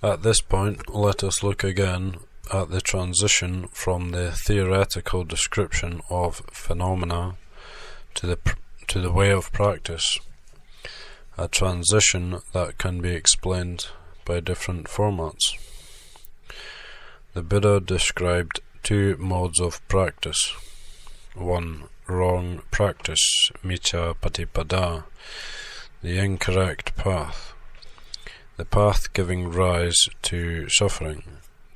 At this point, let us look again at the transition from the theoretical description of phenomena to the way of practice, a transition that can be explained by different formats. The Buddha described two modes of practice. 1. Wrong practice, micca patipada, the incorrect path, the path giving rise to suffering.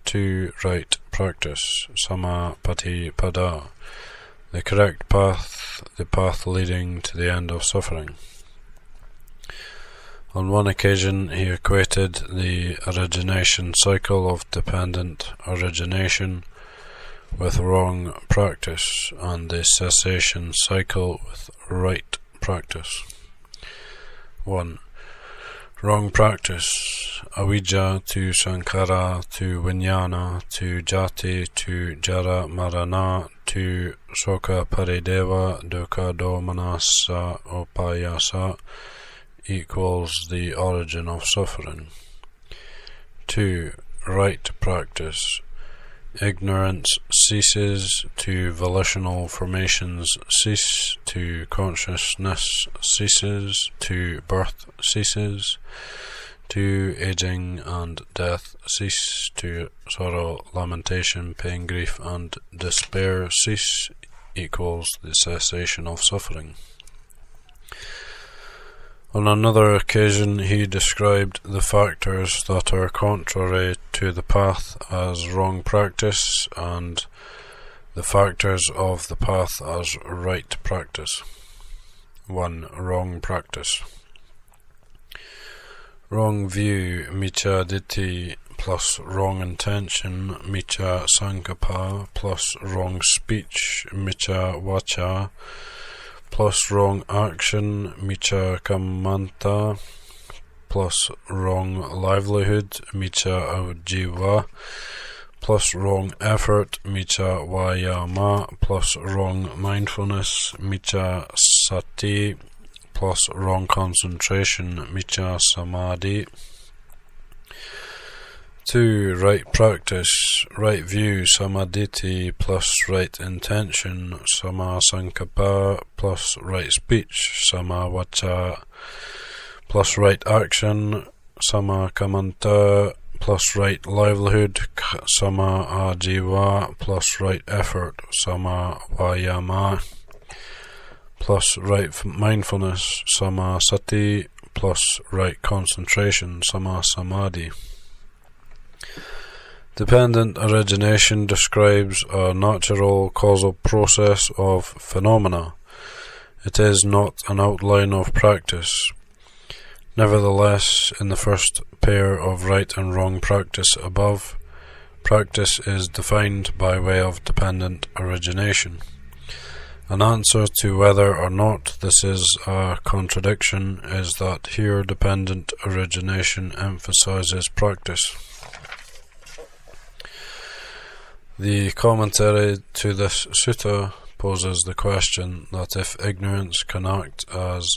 2. Right practice, samapatipada, the correct path, the path leading to the end of suffering. On one occasion he equated the origination cycle of dependent origination with wrong practice, and the cessation cycle with right practice. 1. Wrong practice, avijja to sankhara to vijnana to jati to jara marana to soka parideva dukkha domanassa upayasa equals the origin of suffering. 2. Right practice, ignorance ceases to volitional formations cease to consciousness ceases to birth ceases to aging and death cease to sorrow, lamentation, pain, grief and despair cease equals the cessation of suffering. On another occasion he described the factors that are contrary to the path as wrong practice and the factors of the path as right practice. 1. Wrong practice. Wrong view, micca ditthi, plus wrong intention, micca sankappa, plus wrong speech, micca vacha, plus wrong action, micca kammanta, plus wrong livelihood, micca ajiva, plus wrong effort, micca vayama, plus wrong mindfulness, micca sati, plus wrong concentration, micca samadhi. 2. Right practice, right view, samadhi, plus right intention, sammasankappa, plus right speech, sammavaca, plus right action, sammakamanta, plus right livelihood, sammajiva, plus right effort, sammavayama, plus right mindfulness, sammasati, plus right concentration, sammasamadhi. Dependent origination describes a natural causal process of phenomena. It is not an outline of practice. Nevertheless, in the first pair of right and wrong practice above, practice is defined by way of dependent origination. An answer to whether or not this is a contradiction is that here dependent origination emphasizes practice. The commentary to this sutta poses the question that if ignorance can act as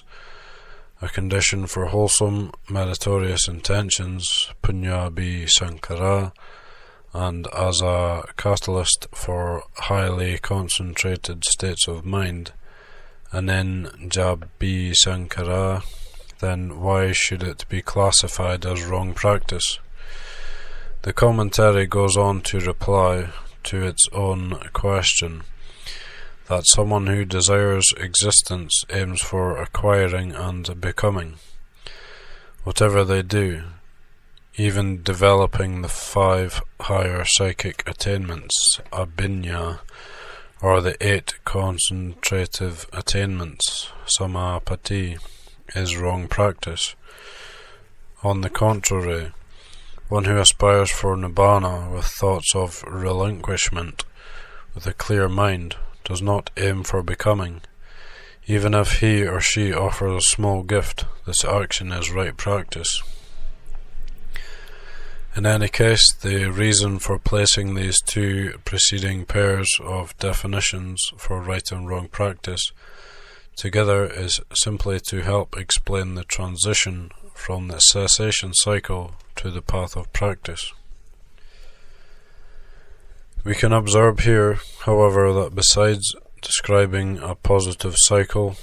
a condition for wholesome, meritorious intentions, punya bhi sankhara, and as a catalyst for highly concentrated states of mind, anenja bhi sankhara, then why should it be classified as wrong practice? The commentary goes on to reply to its own question, that someone who desires existence aims for acquiring and becoming. Whatever they do, even developing the 5 higher psychic attainments, abhinya, or the 8 concentrative attainments, samapati, is wrong practice. On the contrary, one who aspires for nibbana with thoughts of relinquishment, with a clear mind, does not aim for becoming. Even if he or she offers a small gift, this action is right practice. In any case, the reason for placing these two preceding pairs of definitions for right and wrong practice together is simply to help explain the transition from the cessation cycle to the path of practice. We can observe here, however, that besides describing a positive cycle,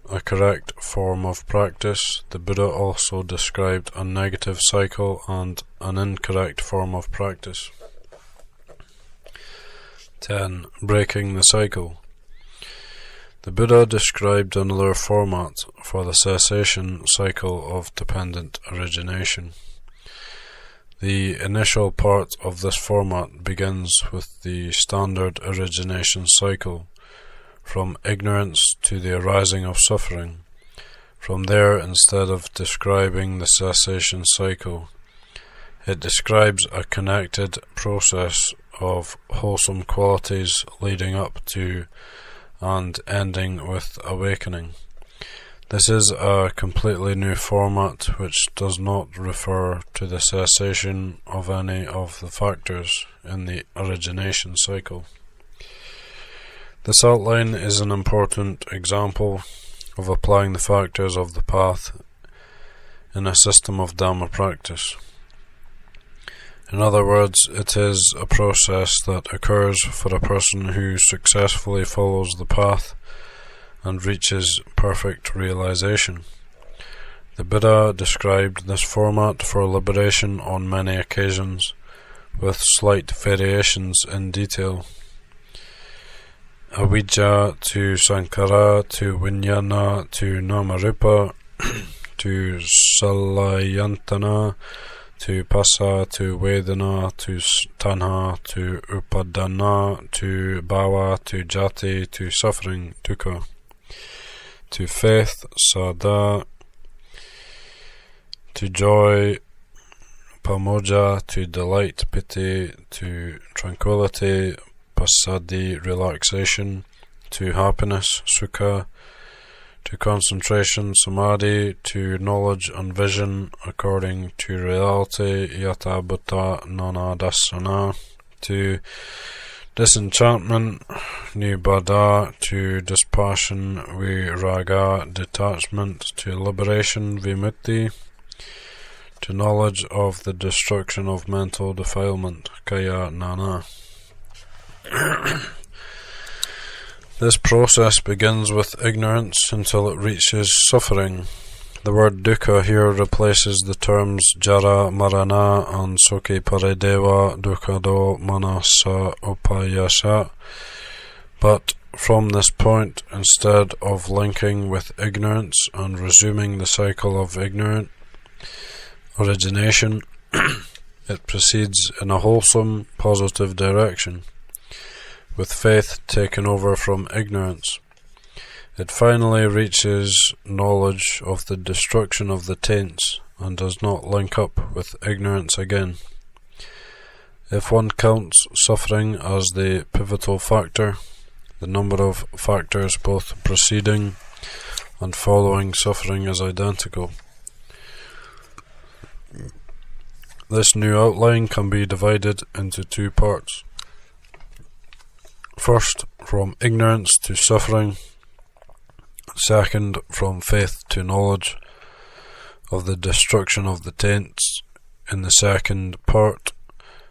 a correct form of practice, the Buddha also described a negative cycle and an incorrect form of practice. 10. Breaking the cycle. The Buddha described another format for the cessation cycle of dependent origination. The initial part of this format begins with the standard origination cycle, from ignorance to the arising of suffering. From there, instead of describing the cessation cycle, it describes a connected process of wholesome qualities leading up to and ending with awakening. This is a completely new format which does not refer to the cessation of any of the factors in the origination cycle. This outline is an important example of applying the factors of the path in a system of Dhamma practice. In other words, it is a process that occurs for a person who successfully follows the path and reaches perfect realization. The Buddha described this format for liberation on many occasions, with slight variations in detail. Avijja to Sankhara to Vijnana to Namarupa to Salayantana to Passa to Vedana to Tanha to Upadana to Bhava to Jati to suffering dukkha, to faith Sada, to joy Pamoja, to delight Piti, to tranquility Passaddhi, relaxation, to happiness Sukha, to concentration Samadhi, to knowledge and vision according to reality Yata Bhutta Nanadasana, to disenchantment Nibbada, to dispassion Viraga, detachment, to liberation Vimutti, to knowledge of the destruction of mental defilement Kaya Nana. This process begins with ignorance until it reaches suffering. The word dukkha here replaces the terms jara, marana and sukhi parideva dukkado manasa upayasa. But from this point, instead of linking with ignorance and resuming the cycle of ignorant origination, it proceeds in a wholesome, positive direction, with faith taken over from ignorance. It finally reaches knowledge of the destruction of the taints and does not link up with ignorance again. If one counts suffering as the pivotal factor, the number of factors both preceding and following suffering is identical. This new outline can be divided into two parts. First, from ignorance to suffering. Second, from faith to knowledge of the destruction of the taints. In the second part,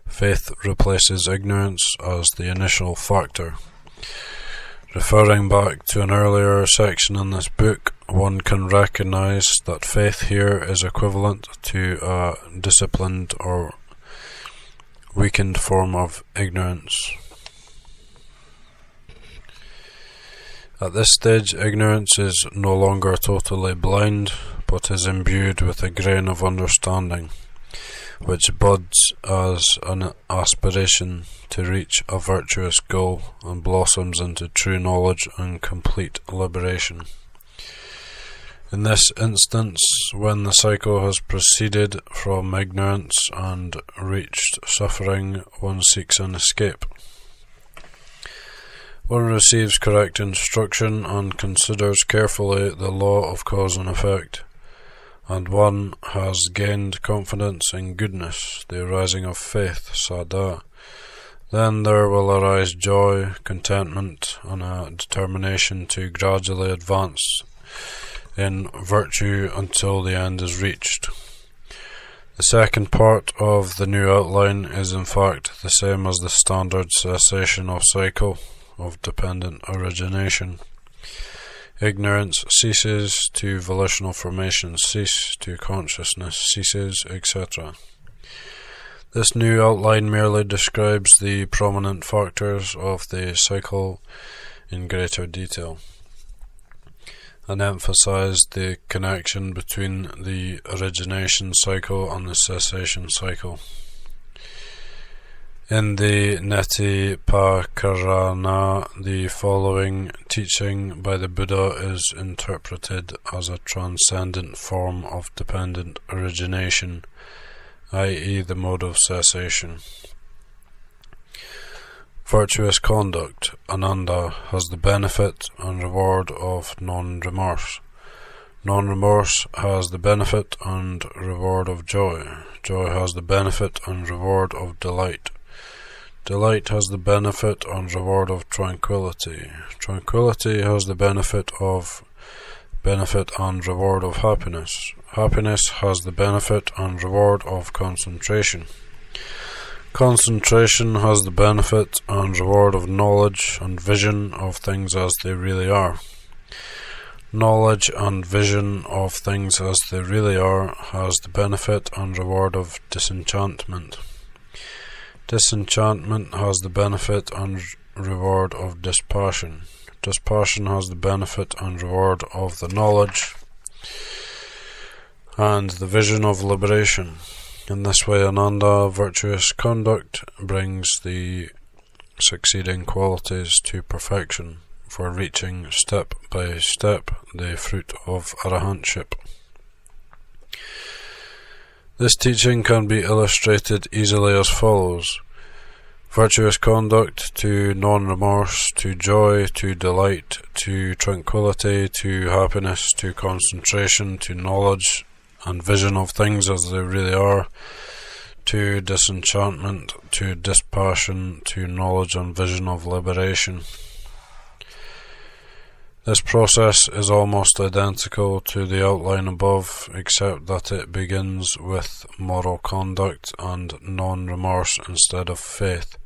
faith replaces ignorance as the initial factor. Referring back to an earlier section in this book, one can recognize that faith here is equivalent to a disciplined or weakened form of ignorance. At this stage, ignorance is no longer totally blind, but is imbued with a grain of understanding, which buds as an aspiration to reach a virtuous goal and blossoms into true knowledge and complete liberation. In this instance, when the cycle has proceeded from ignorance and reached suffering, one seeks an escape. One receives correct instruction and considers carefully the law of cause and effect, and one has gained confidence in goodness, the arising of faith, sada. Then there will arise joy, contentment, and a determination to gradually advance in virtue until the end is reached. The second part of the new outline is in fact the same as the standard cessation of cycle of dependent origination. Ignorance ceases to volitional formations cease, to consciousness ceases, etc. This new outline merely describes the prominent factors of the cycle in greater detail, and emphasized the connection between the origination cycle and the cessation cycle. In the Neti Pakarana, the following teaching by the Buddha is interpreted as a transcendent form of dependent origination, i.e. the mode of cessation. Virtuous conduct, Ananda, has the benefit and reward of non-remorse. Non-remorse has the benefit and reward of joy. Joy has the benefit and reward of delight. Delight has the benefit and reward of tranquility. Tranquility has the benefit and reward of happiness. Happiness has the benefit and reward of concentration. Concentration has the benefit and reward of knowledge and vision of things as they really are. Knowledge and vision of things as they really are has the benefit and reward of disenchantment. Disenchantment has the benefit and reward of dispassion. Dispassion has the benefit and reward of the knowledge and the vision of liberation. In this way, Ananda, virtuous conduct, brings the succeeding qualities to perfection, for reaching step by step the fruit of arahantship. This teaching can be illustrated easily as follows. Virtuous conduct to non-remorse, to joy, to delight, to tranquility, to happiness, to concentration, to knowledge and vision of things as they really are, to disenchantment, to dispassion, to knowledge and vision of liberation. This process is almost identical to the outline above, except that it begins with moral conduct and non-remorse instead of faith,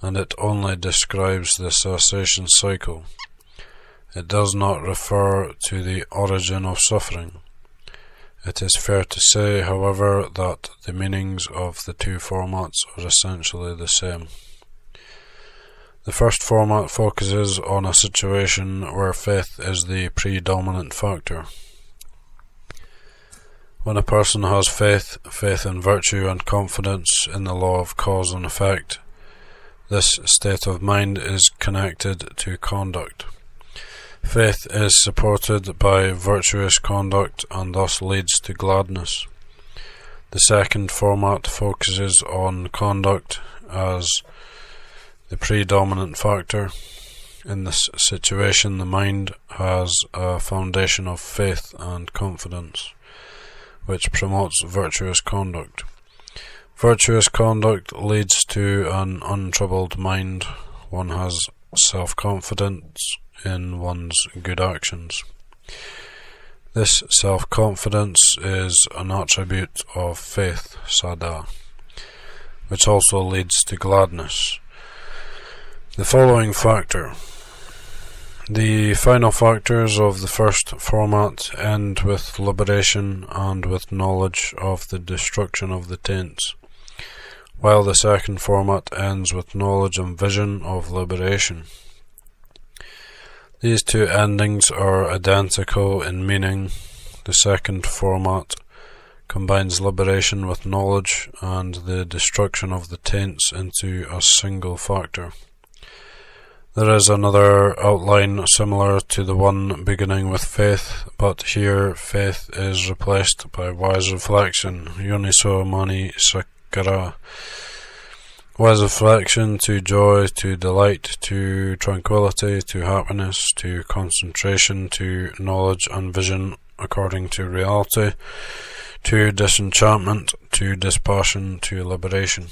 and it only describes the cessation cycle. It does not refer to the origin of suffering. It is fair to say, however, that the meanings of the two formats are essentially the same. The first format focuses on a situation where faith is the predominant factor. When a person has faith in virtue and confidence in the law of cause and effect, this state of mind is connected to conduct. Faith is supported by virtuous conduct and thus leads to gladness. The second format focuses on conduct as the predominant factor. In this situation, the mind has a foundation of faith and confidence, which promotes virtuous conduct. Virtuous conduct leads to an untroubled mind. One has self-confidence in one's good actions. This self-confidence is an attribute of faith, saddha, which also leads to gladness. The following factor. The final factors of the first format end with liberation and with knowledge of the destruction of the taints, while the second format ends with knowledge and vision of liberation. These two endings are identical in meaning. The second format combines liberation with knowledge and the destruction of the taints into a single factor. There is another outline similar to the one beginning with faith, but here faith is replaced by wise reflection, yoniso mani sakara. Wise reflection to joy, to delight, to tranquility, to happiness, to concentration, to knowledge and vision according to reality, to disenchantment, to dispassion, to liberation.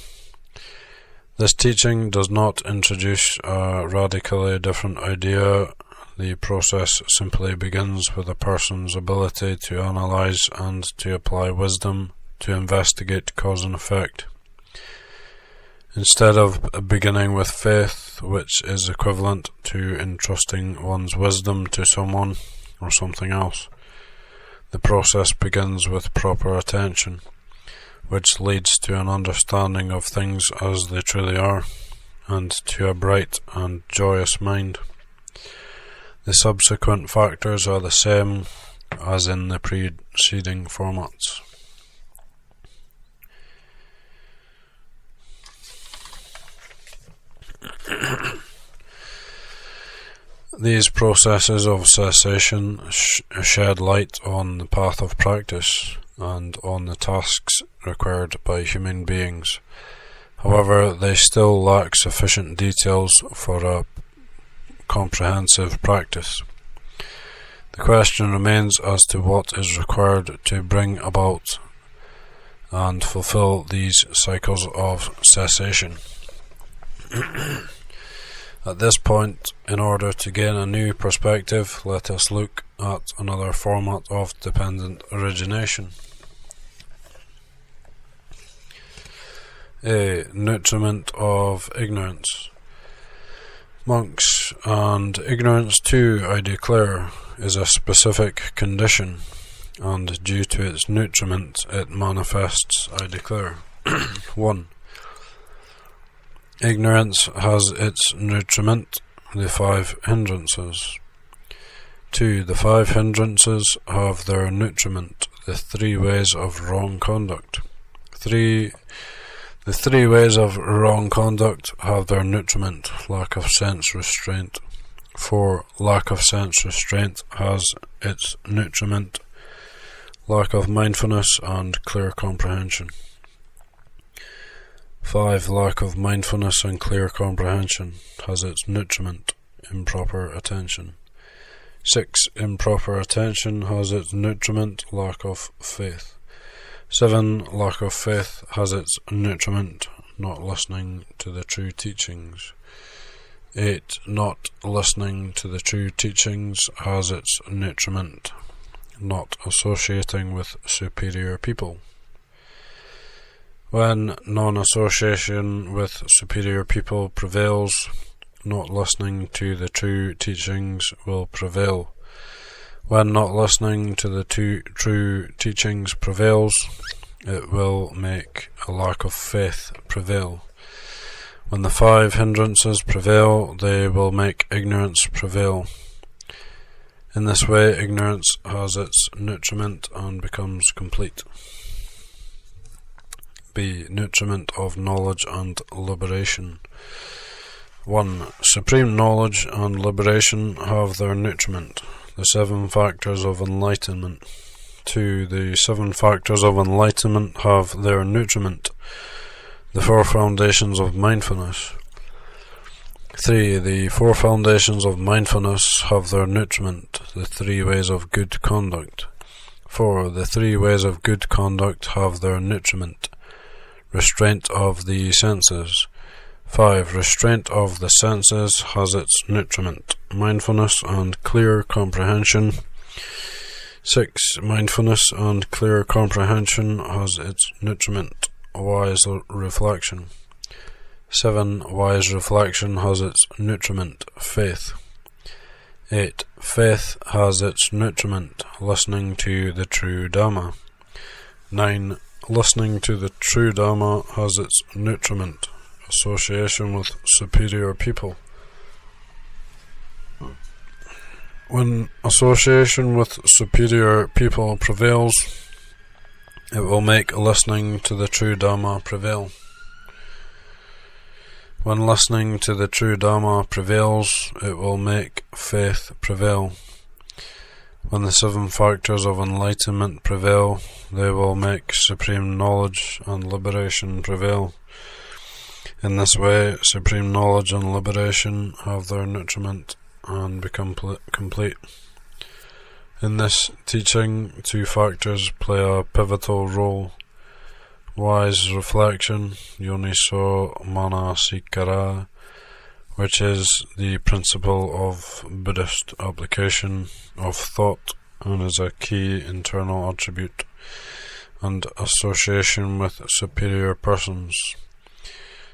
This teaching does not introduce a radically different idea. the process simply begins with a person's ability to analyze and to apply wisdom to investigate cause and effect. Instead of beginning with faith, which is equivalent to entrusting one's wisdom to someone or something else, the process begins with proper attention, which leads to an understanding of things as they truly are, and to a bright and joyous mind. The subsequent factors are the same as in the preceding formats. These processes of cessation shed light on the path of practice and on the tasks required by human beings. However, they still lack sufficient details for a comprehensive practice. The question remains as to what is required to bring about and fulfill these cycles of cessation. At this point, in order to gain a new perspective, let us look at another format of dependent origination. A. Nutriment of ignorance. Monks, and ignorance too, I declare, is a specific condition, and due to its nutriment it manifests, I declare. 1. Ignorance has its nutriment, the 5 hindrances. 2. The 5 hindrances have their nutriment, the 3 ways of wrong conduct. 3. The 3 ways of wrong conduct have their nutriment, lack of sense restraint. 4. Lack of sense restraint has its nutriment, lack of mindfulness and clear comprehension. 5. Lack of mindfulness and clear comprehension has its nutriment, improper attention. 6. Improper attention has its nutriment, lack of faith. 7. Lack of faith has its nutriment, not listening to the true teachings. 8. Not listening to the true teachings has its nutriment, not associating with superior people. When non-association with superior people prevails, not listening to the true teachings will prevail. When not listening to the true teachings prevails, it will make a lack of faith prevail. When the 5 hindrances prevail, they will make ignorance prevail. In this way, ignorance has its nutriment and becomes complete. B. Nutriment of knowledge and liberation. 1. Supreme knowledge and liberation have their nutriment, the 7 factors of enlightenment. 2. The 7 factors of enlightenment have their nutriment, the 4 foundations of mindfulness. 3. The 4 foundations of mindfulness have their nutriment, the 3 ways of good conduct. 4. The 3 ways of good conduct have their nutriment, restraint of the senses. 5. Restraint of the senses has its nutriment, mindfulness and clear comprehension. 6. Mindfulness and clear comprehension has its nutriment, wise reflection. 7. Wise reflection has its nutriment, faith. 8. Faith has its nutriment, listening to the true Dhamma. 9. Listening to the true Dhamma has its nutriment, association with superior people. When association with superior people prevails, it will make listening to the true Dhamma prevail. When listening to the true Dhamma prevails, it will make faith prevail. When the 7 factors of enlightenment prevail, they will make supreme knowledge and liberation prevail. In this way, supreme knowledge and liberation have their nutriment and become complete. In this teaching, 2 factors play a pivotal role: wise reflection, yoniso manasikara, which is the principle of Buddhist application of thought and is a key internal attribute, and association with superior persons.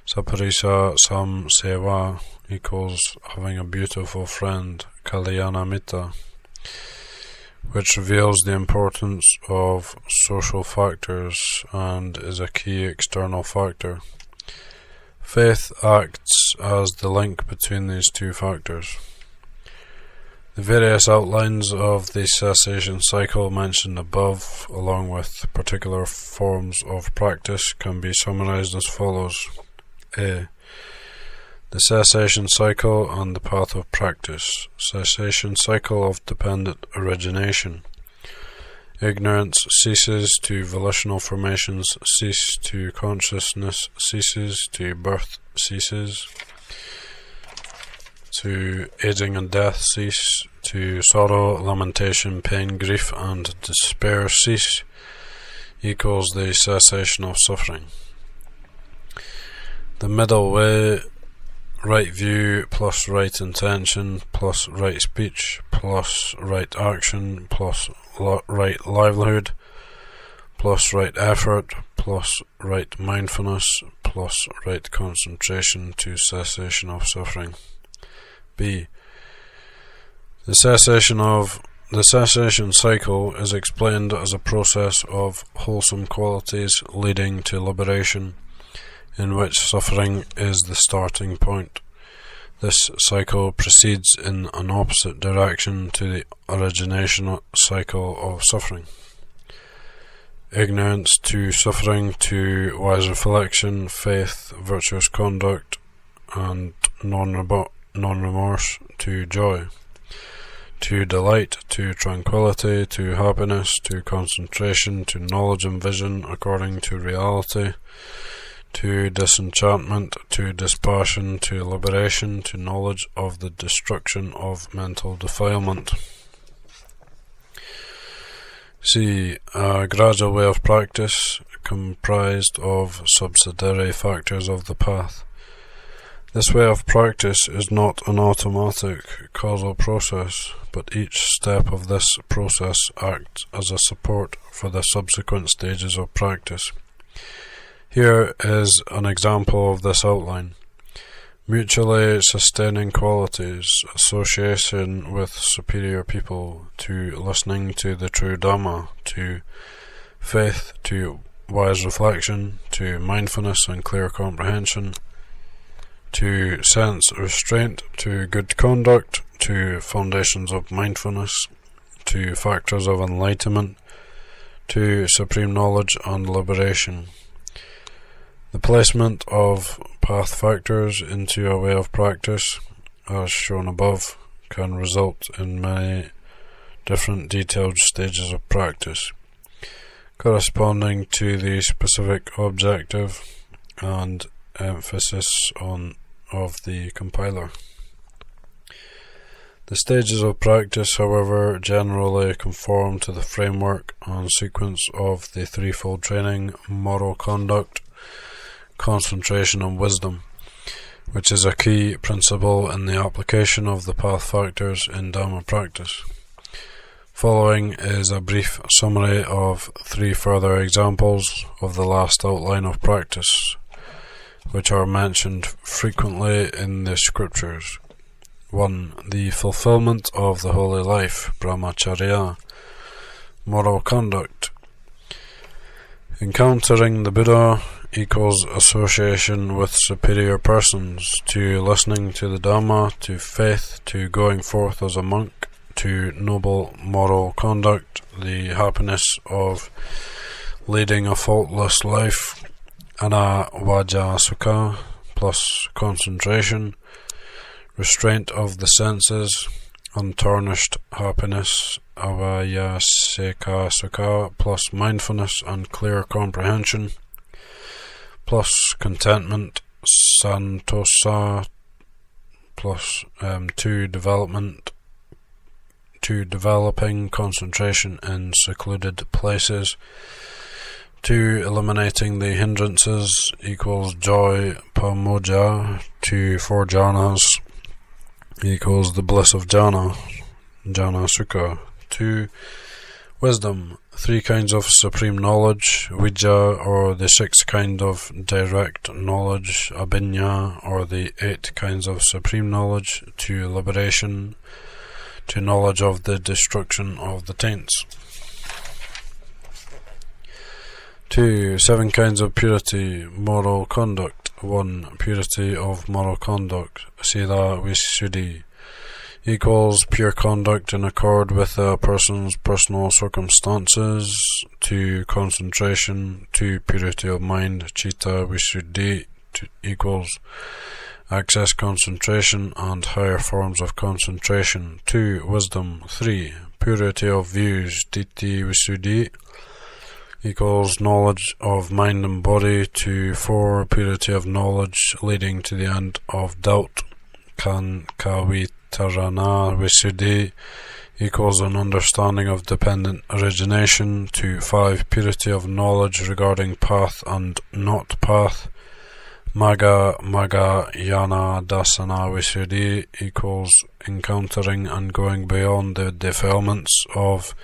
Saparisa sam seva equals having a beautiful friend, kalyana mitta, which reveals the importance of social factors and is a key external factor. Faith acts as the link between these two factors. The various outlines of the cessation cycle mentioned above, along with particular forms of practice, can be summarized as follows. A. The cessation cycle and the path of practice. Cessation cycle of dependent origination. Ignorance ceases to volitional formations, cease to consciousness, ceases to birth, ceases to aging and death, cease to sorrow, lamentation, pain, grief, and despair, cease equals the cessation of suffering. The middle way, right view plus right intention plus right speech plus right action plus right livelihood plus right effort plus right mindfulness plus right concentration to cessation of suffering. B. The cessation cycle is explained as a process of wholesome qualities leading to liberation, in which suffering is the starting point. This cycle proceeds in an opposite direction to the origination cycle of suffering. Ignorance to suffering, to wise reflection, faith, virtuous conduct, and non-remorse, to joy, to delight, to tranquility, to happiness, to concentration, to knowledge and vision according to reality, to disenchantment, to dispassion, to liberation, to knowledge of the destruction of mental defilement. C. A gradual way of practice comprised of subsidiary factors of the path. This way of practice is not an automatic causal process, but each step of this process acts as a support for the subsequent stages of practice. Here is an example of this outline. Mutually sustaining qualities, association with superior people, to listening to the true Dhamma, to faith, to wise reflection, to mindfulness and clear comprehension, to sense restraint, to good conduct, to foundations of mindfulness, to factors of enlightenment, to supreme knowledge and liberation. The placement of path factors into a way of practice, as shown above, can result in many different detailed stages of practice, corresponding to the specific objective and emphasis of the compiler. The stages of practice, however, generally conform to the framework and sequence of the threefold training: moral conduct, concentration and wisdom, which is a key principle in the application of the path factors in Dhamma practice. Following is a brief summary of three further examples of the last outline of practice, which are mentioned frequently in the scriptures. 1. The fulfillment of the holy life, brahmacharya, moral conduct. Encountering the Buddha equals association with superior persons, to listening to the Dhamma, to faith, to going forth as a monk, to noble moral conduct, the happiness of leading a faultless life, anavajja sukha plus concentration, restraint of the senses, untarnished happiness, avayaseka sukha plus mindfulness and clear comprehension, plus contentment, santosa plus to developing concentration in secluded places, 2. Eliminating the hindrances equals joy pamoja. 2. 4 jhanas equals the bliss of jhana, jhana sukha. 2. Wisdom, 3 kinds of supreme knowledge, vidya, or the 6 kind of direct knowledge, abhinya, or the 8 kinds of supreme knowledge, to liberation, to knowledge of the destruction of the taints. 2. 7 kinds of purity, moral conduct. 1. Purity of moral conduct, sila visuddhi, equals pure conduct in accord with a person's personal circumstances. 2. Concentration. 2. Purity of mind, citta visuddhi, equals access concentration and higher forms of concentration. 2. Wisdom. 3. Purity of views, ditthi visuddhi, equals knowledge of mind and body. 2. 4. Purity of knowledge leading to the end of doubt, Tarana Visuddhi, equals an understanding of dependent origination. 2. 5. Purity of knowledge regarding path and not path, Magga Yana Dasana Visuddhi, equals encountering and going beyond the defilements of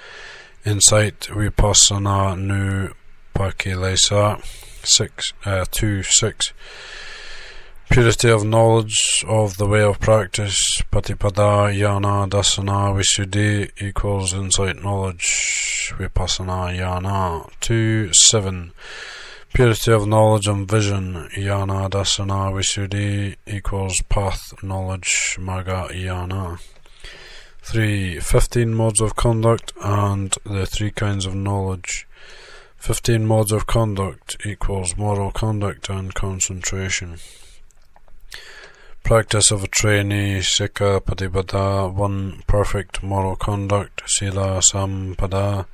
insight, Vipassana Nu Pakilesa. 2. 6. Purity of knowledge of the way of practice, Patipada Yana Dasana Visuddhi, equals insight knowledge, Vipassana Yana. 2. 7. Purity of knowledge and vision, Yana Dasana Visuddhi, equals path knowledge, Magga Yana. 3. 15 modes of conduct and the 3 kinds of knowledge. 15 modes of conduct equals moral conduct and concentration. Practice of a trainee, Sikha Patipada. 1. Perfect moral conduct, Sila Sampada,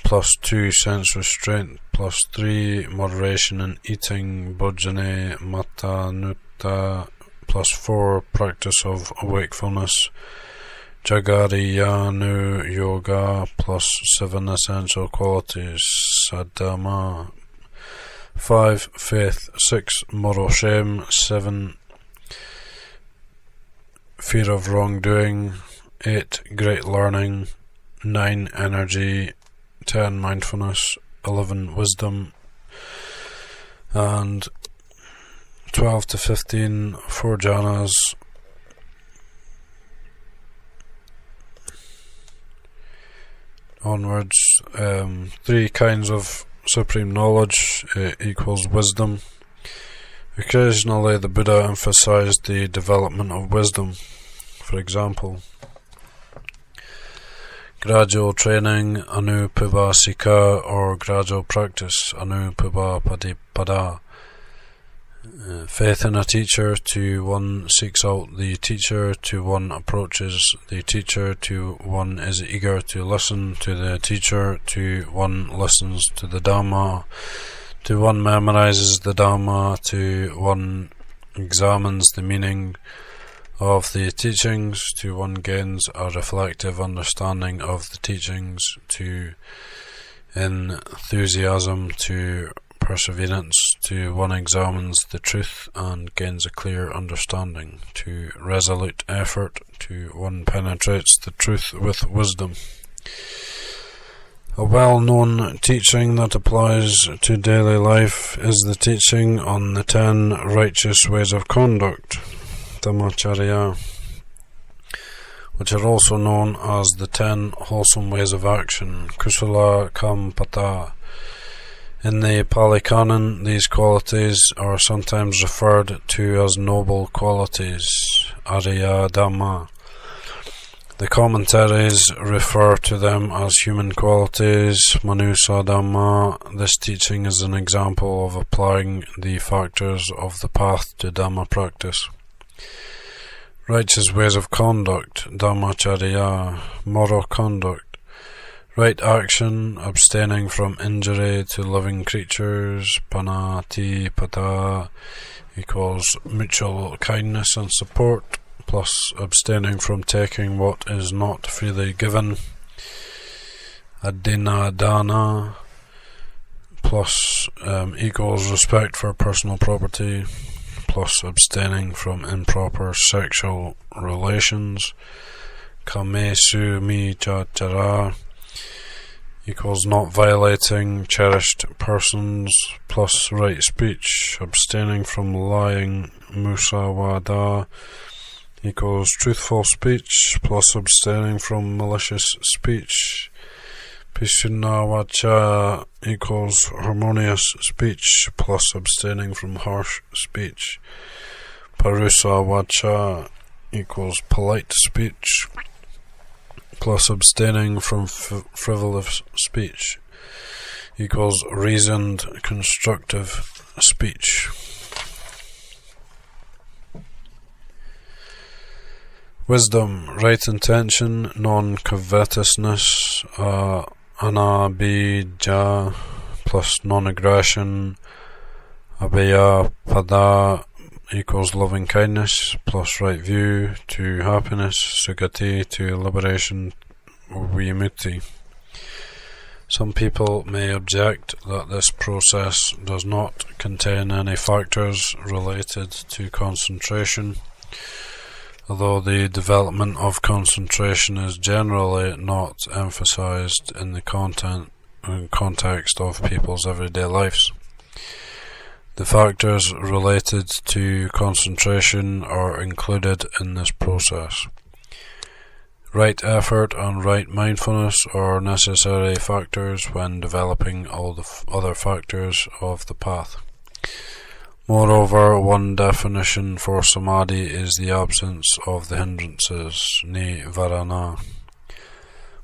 plus 2. Sense restraint, plus 3. Moderation in eating, Bhojane Mata Nutta, plus 4. Practice of wakefulness, Jagariyanu Yoga, plus 7 essential qualities, Buddhadhamma. 5. Faith. 6. Moral shame. 7. Fear of wrongdoing. 8. Great learning. 9. Energy. 10. Mindfulness. 11. Wisdom. And 12 to 15. 4 jhanas. Onwards. 3 kinds of supreme knowledge equals wisdom. Occasionally the Buddha emphasized the development of wisdom. For example, gradual training, anupabasika, or gradual practice, anupabapadipada. Faith in a teacher, to 1 seeks out the teacher, to 1 approaches the teacher, to 1 is eager to listen to the teacher, to 1 listens to the Dhamma, to 1 memorizes the Dhamma, to 1 examines the meaning of the teachings, to 1 gains a reflective understanding of the teachings, to enthusiasm, to perseverance, to 1 examines the truth and gains a clear understanding, to resolute effort, to 1 penetrates the truth with wisdom. A well-known teaching that applies to daily life is the teaching on the 10 righteous ways of conduct, Dhammacharya, which are also known as the 10 wholesome ways of action, Kusala Kampata. In the Pali Canon, these qualities are sometimes referred to as noble qualities, Arya Dhamma. The commentaries refer to them as human qualities, Manusa Dhamma. This teaching is an example of applying the factors of the path to Dhamma practice. Righteous ways of conduct, Dhammacharya, moral conduct. Right action, abstaining from injury to living creatures, Panatipada, equals mutual kindness and support, plus abstaining from taking what is not freely given, Adinadana, plus equals respect for personal property, plus abstaining from improper sexual relations. Kamesu michachara equals not violating cherished persons, plus right speech. Abstaining from lying. Musawada equals truthful speech, plus abstaining from malicious speech. Pisunawacha equals harmonious speech, plus abstaining from harsh speech. Parusawacha equals polite speech, plus abstaining from frivolous speech, equals reasoned, constructive speech. Wisdom, right intention, non-covetousness, anabhija, plus non-aggression. Abhyapada equals loving kindness, plus right view to happiness. Sugati to liberation, vimutti. Some people may object that this process does not contain any factors related to concentration, although the development of concentration is generally not emphasized in the context of people's everyday lives. The factors related to concentration are included in this process. Right effort and right mindfulness are necessary factors when developing all the other factors of the path. Moreover, one definition for samadhi is the absence of the hindrances, nivarana,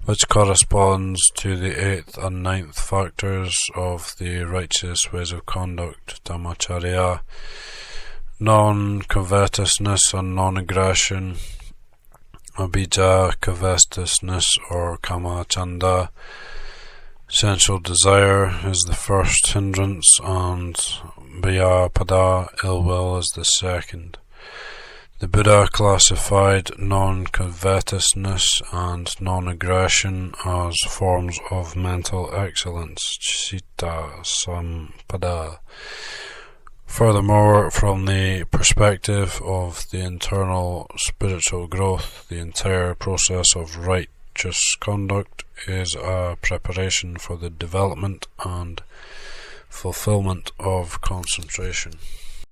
which corresponds to the 8th and 9th factors of the righteous ways of conduct, dhammacharya, non-covetousness and non-aggression. Abhija, covetousness or kamachanda, sensual desire, is the first hindrance, and Bhyapada, ill will, is the second. The Buddha classified non-covetousness and non-aggression as forms of mental excellence, Paticcasamuppada. Furthermore, from the perspective of the internal spiritual growth, the entire process of righteous conduct is a preparation for the development and fulfillment of concentration.